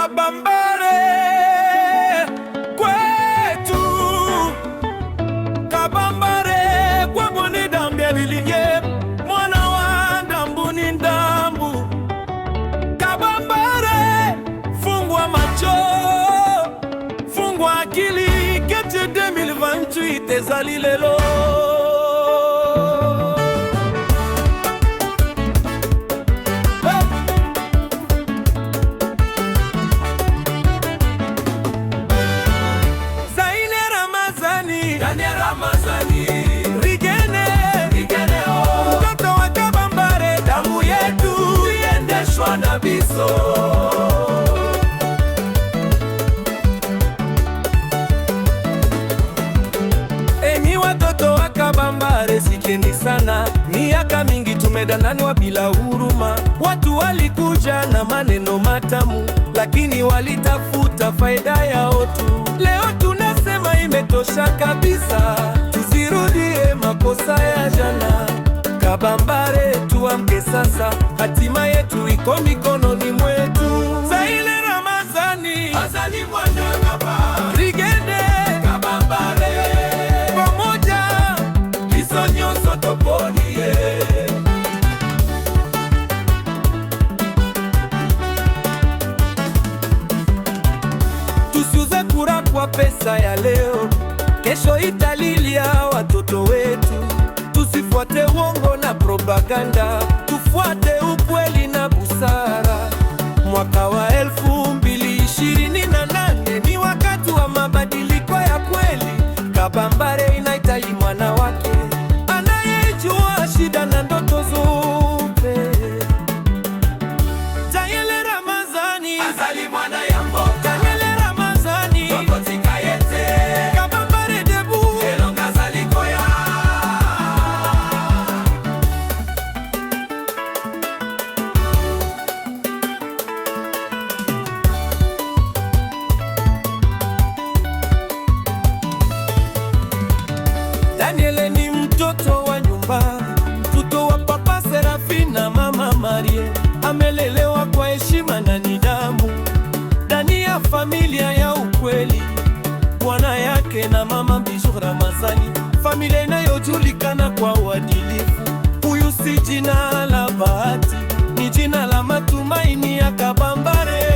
Kabambare kwetu, Kabambare kwa boni dambia lilie, mwana wa ndambu ni ndambu. Kabambare, fungua macho, fungua akili, kete 2028 ezali lelo. Mtoto wa Kabambare, damu yetu iendeshwa na biso. Enyi watoto wa Kabambare, sikieni sana. Miaka mingi tumedanganwa bila huruma. Watu walikuja na maneno matamu, lakini walitafuta faida yao tu. Leo tunasema imetosha kabisa, tusirudie makosa ya jana. Kabambare, tuamke sasa, hatima yetu iko mikononi mwetu. Zaile Ramazani, Azali mwana baba, Rigende Kabambare, pamoja biso nyonso toponie. Tusiuze kura kwa pesa ya leo, kesho italilia watoto wetu. Tusifuate uongo na propaganda, tufuate ukweli na busara. Mwaka wa 2028 ni wakati wa mabadiliko ya kweli. Kabambare inahitaji mwana wake anayejua shida na ndoto zote. Jayele Ramazani, Azali mwana ya mboka. Jayele Ramazani, Tokoti Kayete. Kabambare debu, Elonga Zalikoya. Daniele ni mtoto wa nyumba, mtoto wa Papa Serafina, Mama Marie. Amelelewa kwa heshima na nidhamu ndani ya familia ya ukweli. Bwana yake na mama Bijou Ramazani, familia inayojulikana kwa uadilifu. Huyu si jina la bahati, ni jina la matumaini ya Kabambare.